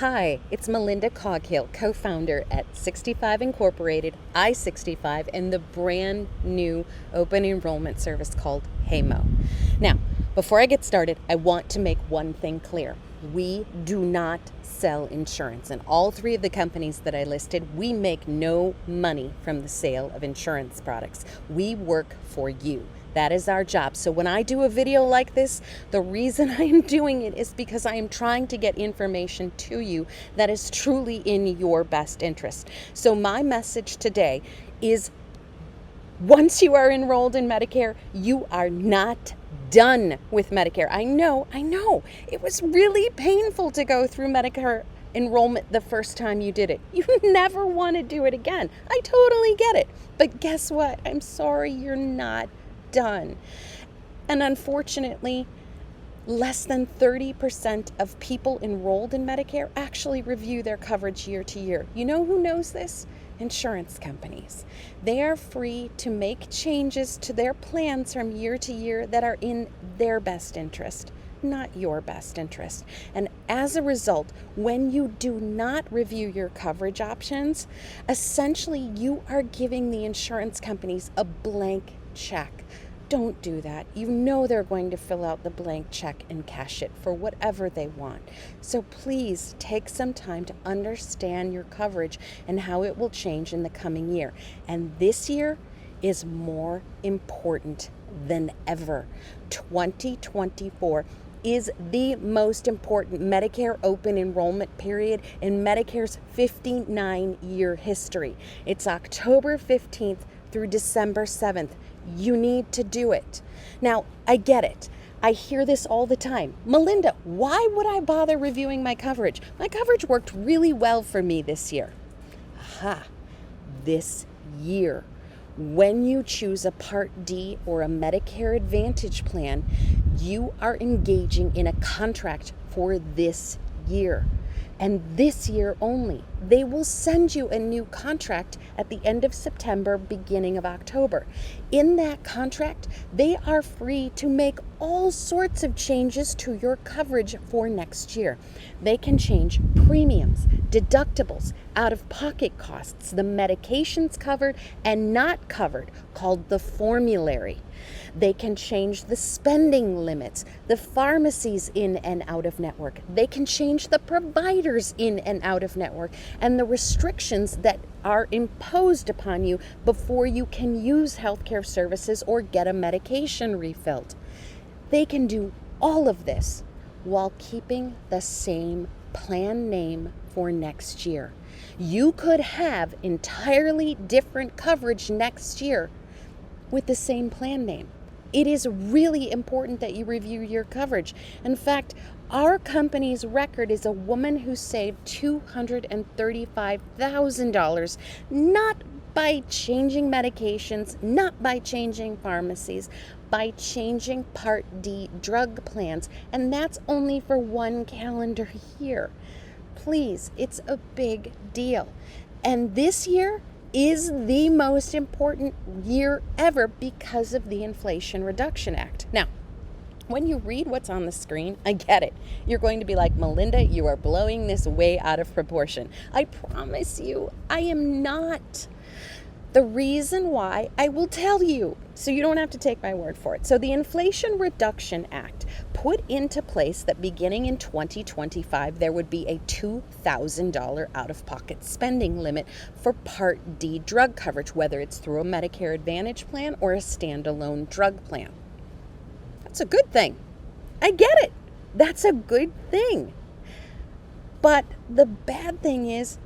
Hi, it's Melinda Coghill, co-founder at 65 Incorporated, I-65, and the brand new open enrollment service called HeyMo. Now, before I get started, I want to make one thing clear. We do not sell insurance, and all three of the companies that I listed, we make no money from the sale of insurance products. We work for you. That is our job. So when I do a video like this, the reason I am doing it is because I am trying to get information to you that is truly in your best interest. So my message today is, once you are enrolled in Medicare, you are not done with Medicare. I know. It was really painful to go through Medicare enrollment the first time you did it. You never want to do it again. I totally get it. But guess what? I'm sorry, you're not done. And unfortunately, less than 30% of people enrolled in Medicare actually review their coverage year to year. You know who knows this? Insurance companies. They are free to make changes to their plans from year to year that are in their best interest, not your best interest. And as a result, when you do not review your coverage options, essentially you are giving the insurance companies a blank check. Don't do that. You know they're going to fill out the blank check and cash it for whatever they want. So please take some time to understand your coverage and how it will change in the coming year. And this year is more important than ever. 2024 is the most important Medicare Open Enrollment Period in Medicare's 59-year history. It's October 15th through December 7th. You need to do it. Now, I get it. I hear this all the time. Melinda, why would I bother reviewing my coverage? My coverage worked really well for me this year. Aha, this year. When you choose a Part D or a Medicare Advantage plan, you are engaging in a contract for this year. And this year only. They will send you a new contract at the end of September, beginning of October. In that contract, they are free to make all sorts of changes to your coverage for next year. They can change premiums, deductibles, out-of-pocket costs, the medications covered and not covered, called the formulary. They can change the spending limits, the pharmacies in and out of network. They can change the providers in and out of network and the restrictions that are imposed upon you before you can use healthcare services or get a medication refilled. They can do all of this while keeping the same plan name for next year. You could have entirely different coverage next year with the same plan name. It is really important that you review your coverage. In fact, our company's record is a woman who saved $235,000, not by changing medications, not by changing pharmacies, by changing Part D drug plans, and that's only for one calendar year. Please, it's a big deal. And this year is the most important year ever because of the Inflation Reduction Act. Now, when you read what's on the screen, I get it. You're going to be like, Melinda, you are blowing this way out of proportion. I promise you, I am not. The reason why, I will tell you, so you don't have to take my word for it. So the Inflation Reduction Act put into place that beginning in 2025, there would be a $2,000 out-of-pocket spending limit for Part D drug coverage, whether it's through a Medicare Advantage plan or a standalone drug plan. That's a good thing. I get it. That's a good thing. But the bad thing is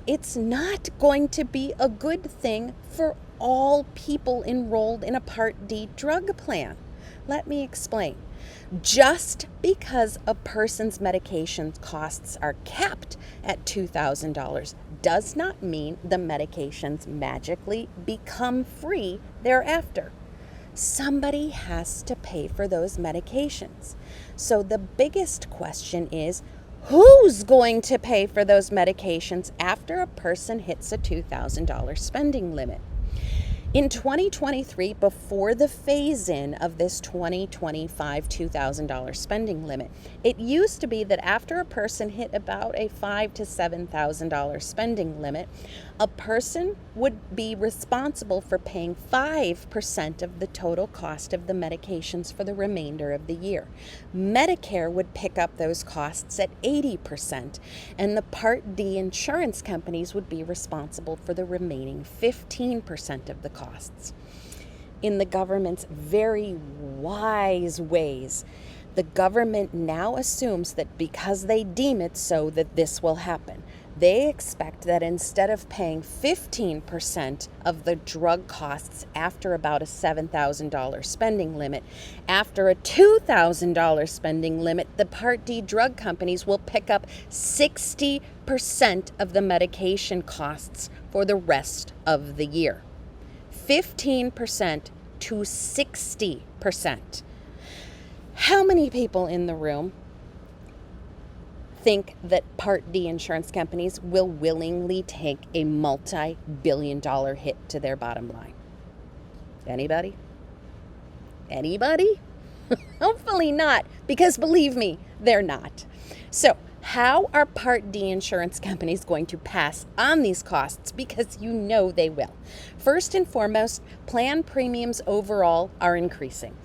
it's not going to be a good thing for all people enrolled in a Part D drug plan. Let me explain. Just because a person's medication costs are capped at $2,000 does not mean the medications magically become free thereafter. Somebody has to pay for those medications. So the biggest question is, who's going to pay for those medications after a person hits a $2,000 spending limit? In 2023, before the phase-in of this 2025 $2,000 spending limit, it used to be that after a person hit about a $5,000 to $7,000 spending limit, a person would be responsible for paying 5% of the total cost of the medications for the remainder of the year. Medicare would pick up those costs at 80%, and the Part D insurance companies would be responsible for the remaining 15% of the costs. In the government's very wise ways, the government now assumes that because they deem it so, that this will happen. They expect that instead of paying 15% of the drug costs after about a $7,000 spending limit, after a $2,000 spending limit, the Part D drug companies will pick up 60% of the medication costs for the rest of the year. 15% to 60%. How many people in the room think that Part D insurance companies will willingly take a multi-billion-dollar hit to their bottom line? Anybody? Anybody? Hopefully not, because believe me, they're not. So, how are Part D insurance companies going to pass on these costs? Because you know they will. First and foremost, plan premiums overall are increasing.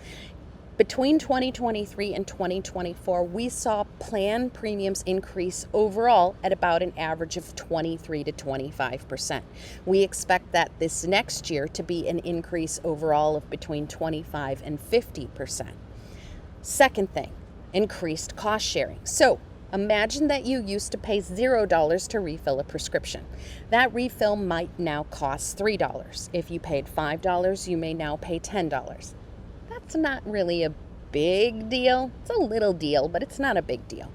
Between 2023 and 2024, we saw plan premiums increase overall at about an average of 23 to 25%. We expect that this next year to be an increase overall of between 25 and 50%. Second thing, increased cost sharing. So imagine that you used to pay $0 to refill a prescription. That refill might now cost $3. If you paid $5, you may now pay $10. That's not really a big deal. It's a little deal, but it's not a big deal.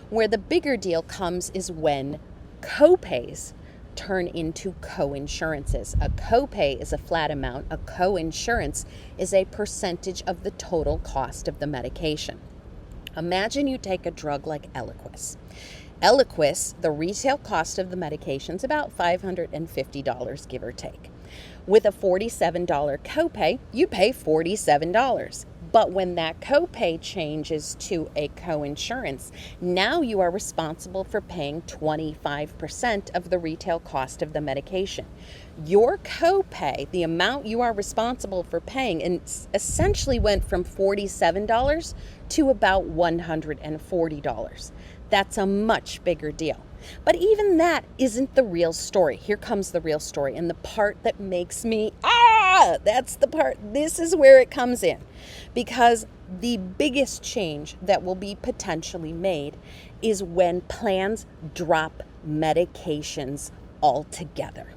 Where the bigger deal comes is when copays turn into co-insurances. A copay is a flat amount. A co-insurance is a percentage of the total cost of the medication. Imagine you take a drug like Eliquis. Eliquis, the retail cost of the medication is about $550, give or take. With a $47 copay, you pay $47. But when that copay changes to a co-insurance, now you are responsible for paying 25% of the retail cost of the medication. Your copay, the amount you are responsible for paying, essentially went from $47 to about $140. That's a much bigger deal. But even that isn't the real story. Here comes the real story, and the part that makes me, that's the part, this is where it comes in. Because the biggest change that will be potentially made is when plans drop medications altogether.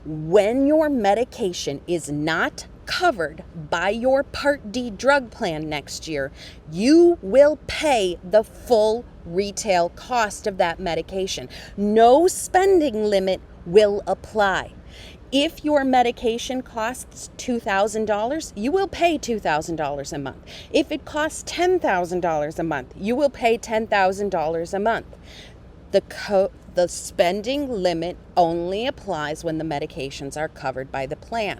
When your medication is not covered by your Part D drug plan next year, you will pay the full retail cost of that medication. No spending limit will apply. If your medication costs $2,000, you will pay $2,000 a month. If it costs $10,000 a month, you will pay $10,000 a month. The spending limit only applies when the medications are covered by the plan.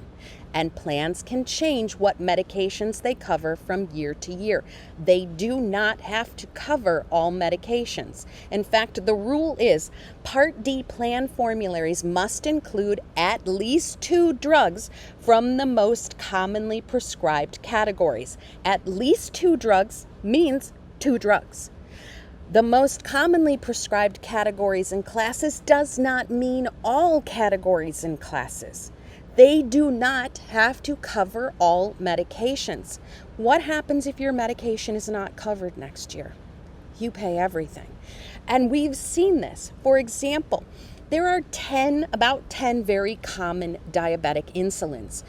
And plans can change what medications they cover from year to year. They do not have to cover all medications. In fact, the rule is Part D plan formularies must include at least 2 drugs from the most commonly prescribed categories. At least 2 drugs means 2 drugs. The most commonly prescribed categories and classes does not mean all categories and classes. They do not have to cover all medications. What happens if your medication is not covered next year? You pay everything. And we've seen this. For example, there are about 10 very common diabetic insulins.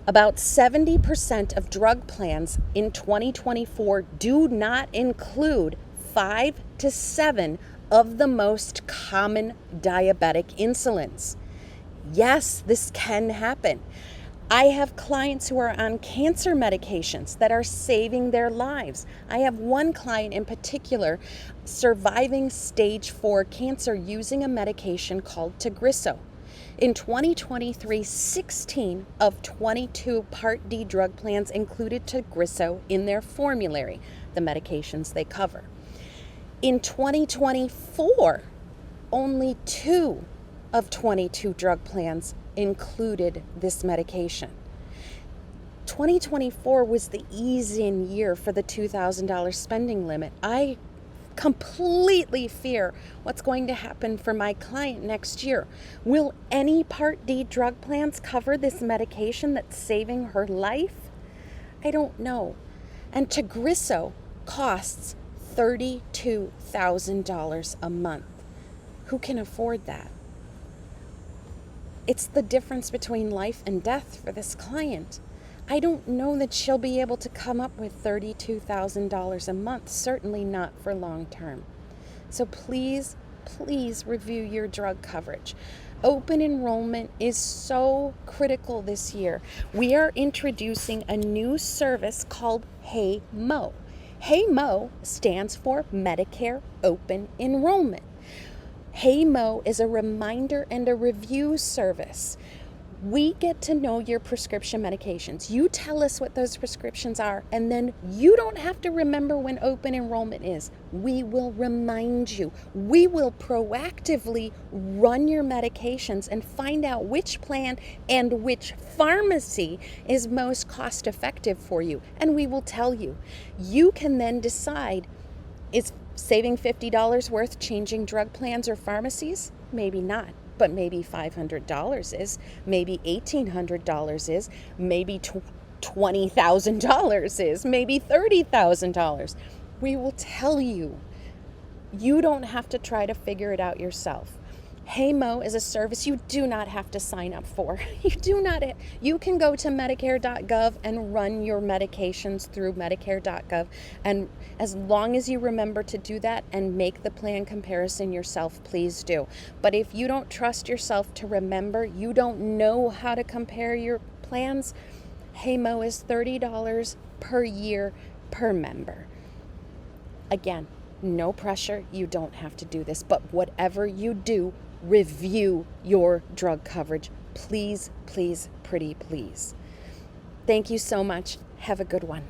About 70% of drug plans in 2024 do not include 5 to 7 of the most common diabetic insulins. Yes, this can happen. I have clients who are on cancer medications that are saving their lives. I have one client in particular surviving stage 4 cancer using a medication called Tagrisso. In 2023, 16 of 22 Part D drug plans included Tagrisso in their formulary, the medications they cover. In 2024, only 2 of 22 drug plans included this medication. 2024 was the ease-in year for the $2,000 spending limit. I completely fear what's going to happen for my client next year. Will any Part D drug plans cover this medication that's saving her life? I don't know. And Tagrisso costs $32,000 a month. Who can afford that? It's the difference between life and death for this client. I don't know that she'll be able to come up with $32,000 a month, certainly not for long term. So please, please review your drug coverage. Open enrollment is so critical this year. We are introducing a new service called Hey Mo. Hey Mo stands for Medicare Open Enrollment. Hey Mo is a reminder and a review service. We get to know your prescription medications. You tell us what those prescriptions are, and then you don't have to remember when open enrollment is. We will remind you. We will proactively run your medications and find out which plan and which pharmacy is most cost effective for you. And we will tell you. You can then decide, is saving $50 worth changing drug plans or pharmacies? Maybe not. But maybe $500 is, maybe $1,800 is, maybe $20,000 is, maybe $30,000. We will tell you. You don't have to try to figure it out yourself. Hey Mo is a service you do not have to sign up for. You can go to Medicare.gov and run your medications through Medicare.gov. And as long as you remember to do that and make the plan comparison yourself, please do. But if you don't trust yourself to remember, you don't know how to compare your plans, Hey Mo is $30 per year per member. Again, no pressure. You don't have to do this. But whatever you do, review your drug coverage. Please, please, pretty please. Thank you so much. Have a good one.